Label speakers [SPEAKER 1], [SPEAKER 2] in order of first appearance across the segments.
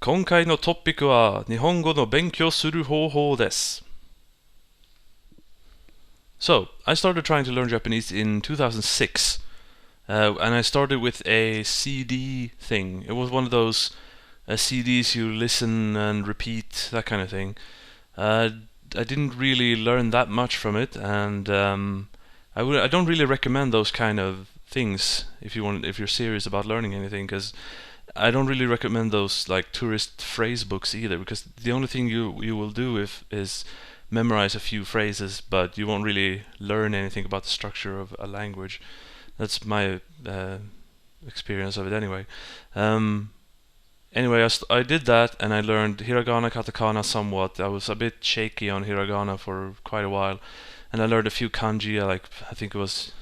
[SPEAKER 1] 今回のトピックは日本語の勉強する方法です。So, I started trying to learn Japanese in 2006, and I started with a CD thing. It was one of those CDs you listen and repeat, that kind of thing. I didn't really learn that much from it, and I don't really recommend those kind of things if you're serious about learning anything, because I don't really recommend those like tourist phrase books either, because the only thing you will do is memorize a few phrases, but you won't really learn anything about the structure of a language. That's my experience of it anyway. Anyway, I did that, and I learned hiragana, katakana somewhat. I was a bit shaky on hiragana for quite a while, and I learned a few kanji. I think it was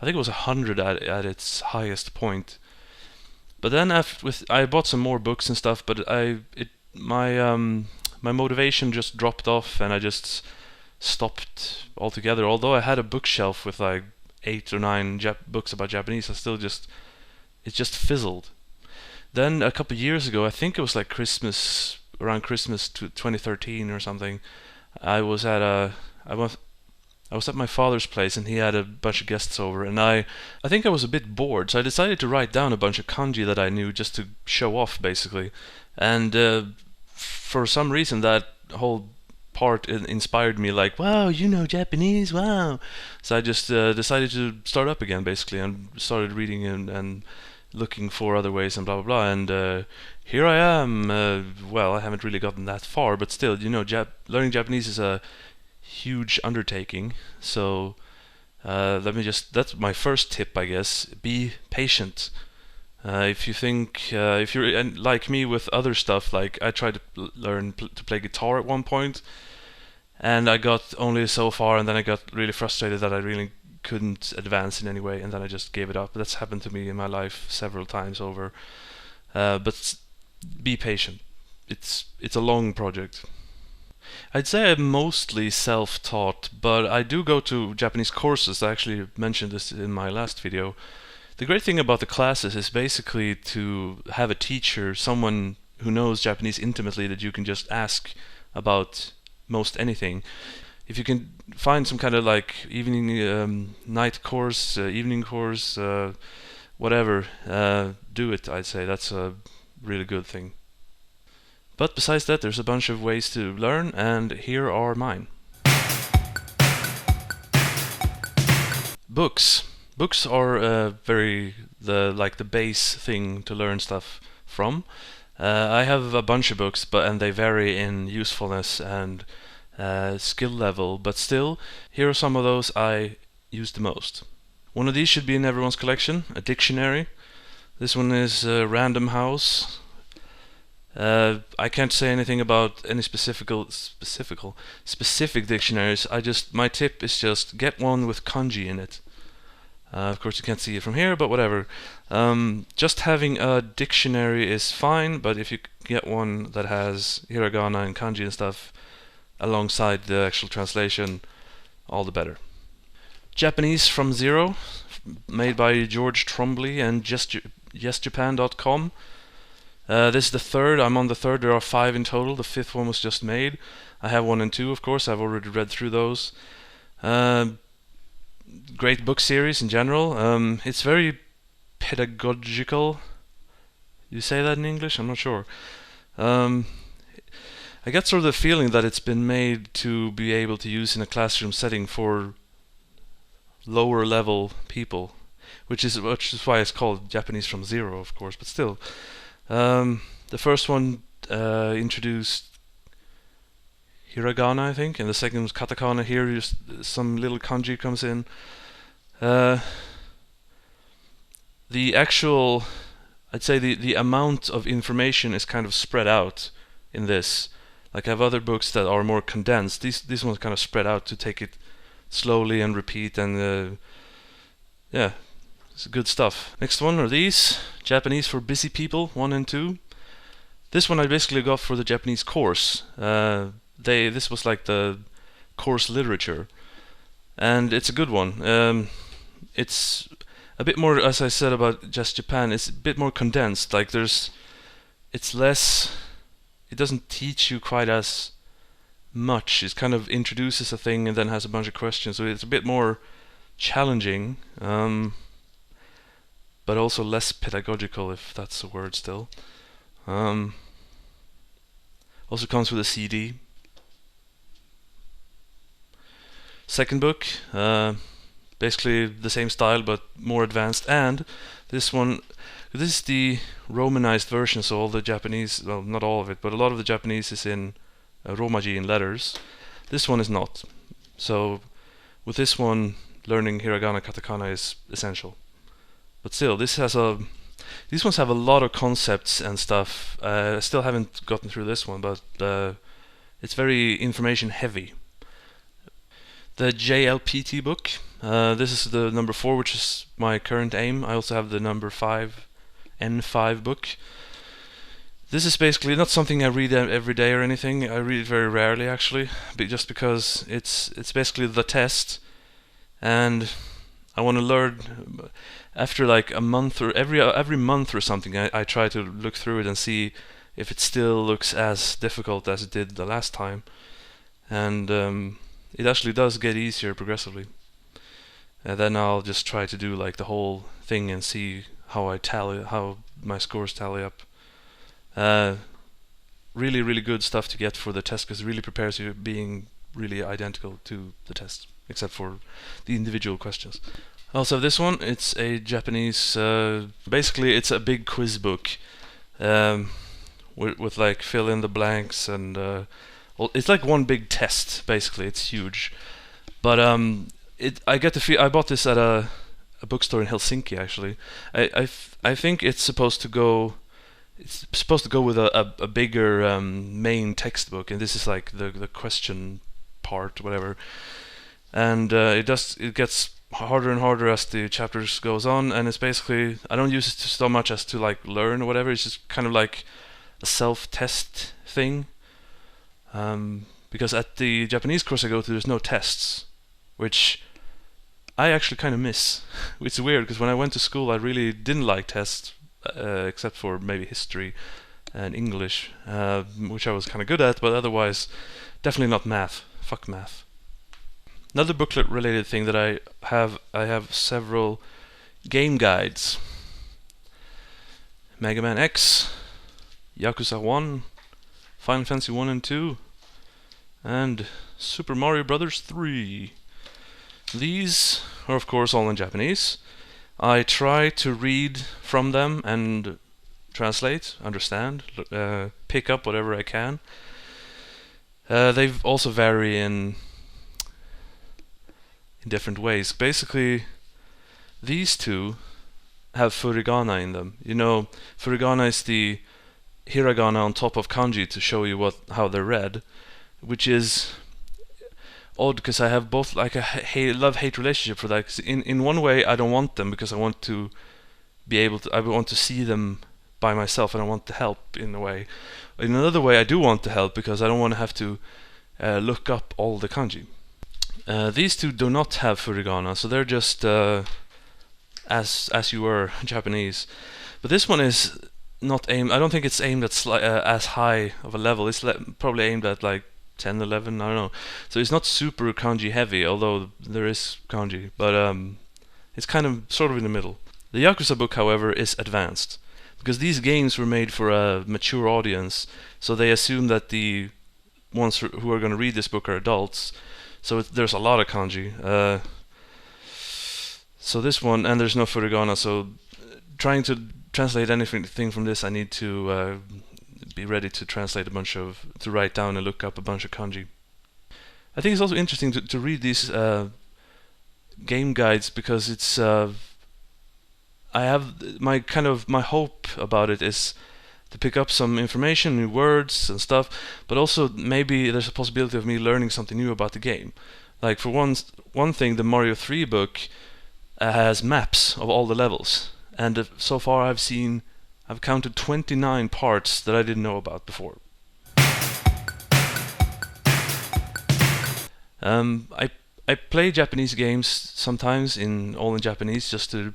[SPEAKER 1] 100 at its highest point. But then I bought some more books and stuff, but my motivation just dropped off, and I just stopped altogether. Although I had a bookshelf with like 8 or 9 books about Japanese, it just fizzled. Then a couple of years ago, I think it was like around Christmas 2013 or something, I was at my father's place, and he had a bunch of guests over, and I think I was a bit bored, so I decided to write down a bunch of kanji that I knew just to show off, basically. And for some reason, that whole part inspired me, like, wow, you know Japanese, wow. So I just decided to start up again, basically, and started reading and looking for other ways and blah blah blah, and here I am. Well, I haven't really gotten that far, but still, learning Japanese is a huge undertaking. So that's my first tip, I guess. Be patient. If you're like me with other stuff, like I tried to learn to play guitar at one point, and I got only so far, and then I got really frustrated that I really couldn't advance in any way, and then I just gave it up. That's happened to me in my life several times over. But be patient. It's a long project. I'd say I'm mostly self-taught, but I do go to Japanese courses. I actually mentioned this in my last video. The great thing about the classes is basically to have a teacher, someone who knows Japanese intimately, that you can just ask about most anything. If you can find some kind of like night course, evening course, whatever, do it. I'd say that's a really good thing. But besides that, there's a bunch of ways to learn, and here are mine. Books. Books are the base thing to learn stuff from. I have a bunch of books, and they vary in usefulness and skill level, but still, here are some of those I use the most. One of these should be in everyone's collection, a dictionary. This one is Random House. I can't say anything about any specific dictionaries. My tip is just get one with kanji in it. Of course, you can't see it from here, but whatever. Just having a dictionary is fine, but if you get one that has hiragana and kanji and stuff alongside the actual translation, all the better. Japanese from Zero, made by George Trombley and YesJapan.com. This is the third. I'm on the third. There are 5 in total. The 5th one was just made. I have 1 and 2, of course. I've already read through those. Great book series in general. It's very pedagogical. You say that in English? I'm not sure. I get sort of the feeling that it's been made to be able to use in a classroom setting for lower level people, which is why it's called Japanese from Zero, of course. But still, the first one introduced hiragana, I think, and the second was katakana. Here, just some little kanji comes in. I'd say the amount of information is kind of spread out in this. Like I have other books that are more condensed. These ones kind of spread out to take it slowly and repeat, and yeah, it's good stuff. Next one are these, Japanese for Busy People 1 and 2. This one I basically got for the Japanese course. This was like the course literature, and it's a good one. It's a bit more, as I said about just Japan, it's a bit more condensed. Like it's less, it doesn't teach you quite as much. It kind of introduces a thing and then has a bunch of questions. So it's a bit more challenging, but also less pedagogical, if that's a word still. Um, Also comes with a CD. Second book, basically the same style but more advanced. And this is the romanized version, so all the Japanese, well, not all of it, but a lot of the Japanese is in Romaji in letters. This one is not. So with this one, learning hiragana, katakana is essential. But still, these ones have a lot of concepts and stuff. I still haven't gotten through this one, but it's very information heavy. The JLPT book. This is the number 4, which is my current aim. I also have the number 5, N5 book. This is basically not something I read every day or anything. I read it very rarely, actually, just because it's basically the test, and I want to learn. After like a month or every month or something, I try to look through it and see if it still looks as difficult as it did the last time, and it actually does get easier progressively. And then I'll just try to do like the whole thing and see how my scores tally up. Really, really good stuff to get for the test, because it really prepares you being really identical to the test, except for the individual questions. Also, this one, it's a Japanese, basically it's a big quiz book, with like fill in the blanks, and it's like one big test, basically. It's huge. But I get the feel, I bought this at a bookstore in Helsinki, actually. I think it's supposed to go with a bigger main textbook, and this is like the question part, whatever. And it gets harder and harder as the chapters goes on, and it's basically, I don't use it so much as to like learn or whatever. It's just kind of like a self-test thing, because at the Japanese course I go to, there's no tests, which I actually kind of miss. It's weird, because when I went to school I really didn't like tests, except for maybe history and English, which I was kind of good at, but otherwise definitely not math. Fuck math. Another booklet related thing that I have several game guides. Mega Man X, Yakuza 1, Final Fantasy 1 and 2, and Super Mario Bros. 3. These are of course all in Japanese. I try to read from them and translate, understand, pick up whatever I can. They also vary in different ways. Basically, these two have furigana in them. You know, furigana is the hiragana on top of kanji to show you how they're read, which is odd, because I have both like a love-hate relationship for that. 'Cause in one way I don't want them, because I want to be able to, I want to see them by myself, and I want the help in a way. In another way I do want the help, because I don't want to have to look up all the kanji. These two do not have furigana, so they're just as you were Japanese. But this one is not aimed, I don't think it's aimed at as high of a level. It's probably aimed at like 10, 11, I don't know. So it's not super kanji heavy, although there is kanji, but it's kind of sort of in the middle. The Yakuza book, however, is advanced, because these games were made for a mature audience, so they assume that the ones who are going to read this book are adults. So there's a lot of kanji. So this one, and there's no furigana, so trying to translate anything from this, I need to be ready to translate to write down and look up a bunch of kanji. I think it's also interesting to read these game guides, because it's I have my hope about it is to pick up some information, new words and stuff, but also maybe there's a possibility of me learning something new about the game. Like for one thing, the Mario 3 book has maps of all the levels, and so far I've counted 29 parts that I didn't know about before. I play Japanese games sometimes all in Japanese, just to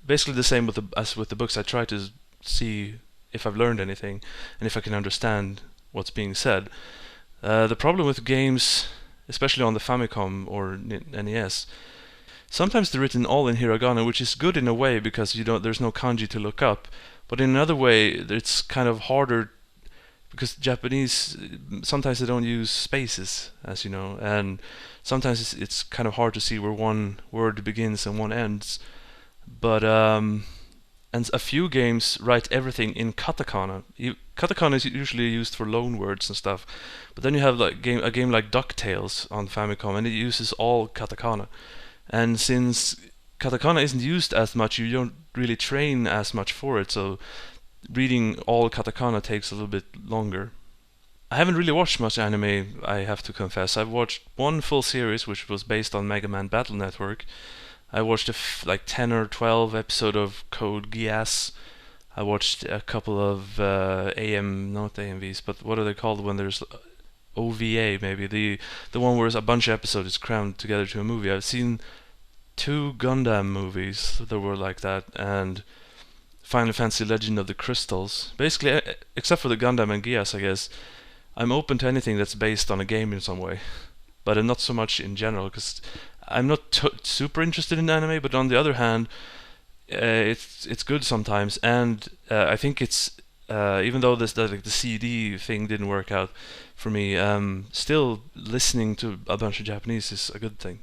[SPEAKER 1] basically the same with as with the books. I try to see if I've learned anything and if I can understand what's being said. The problem with games, especially on the Famicom or NES, sometimes they're written all in hiragana, which is good in a way because there's no kanji to look up. But in another way, it's kind of harder because Japanese sometimes they don't use spaces, as you know, and sometimes it's kind of hard to see where one word begins and one ends. But and a few games write everything in katakana. Katakana is usually used for loan words and stuff, but then you have like a game like DuckTales on Famicom, and it uses all katakana. And since katakana isn't used as much, you don't really train as much for it. So reading all katakana takes a little bit longer. I haven't really watched much anime, I have to confess. I've watched one full series, which was based on Mega Man Battle Network. I watched like 10 or 12 episode of Code Geass. I watched a couple of not AMVs, but what are they called when there's OVA maybe, the one where a bunch of episodes is crammed together to a movie. I've seen 2 Gundam movies that were like that, and Final Fantasy Legend of the Crystals. Basically, except for the Gundam and Geass, I guess, I'm open to anything that's based on a game in some way, but I'm not so much in general because I'm not super interested in anime. But on the other hand, it's good sometimes, and I think it's even though like the CD thing didn't work out for me, still listening to a bunch of Japanese is a good thing.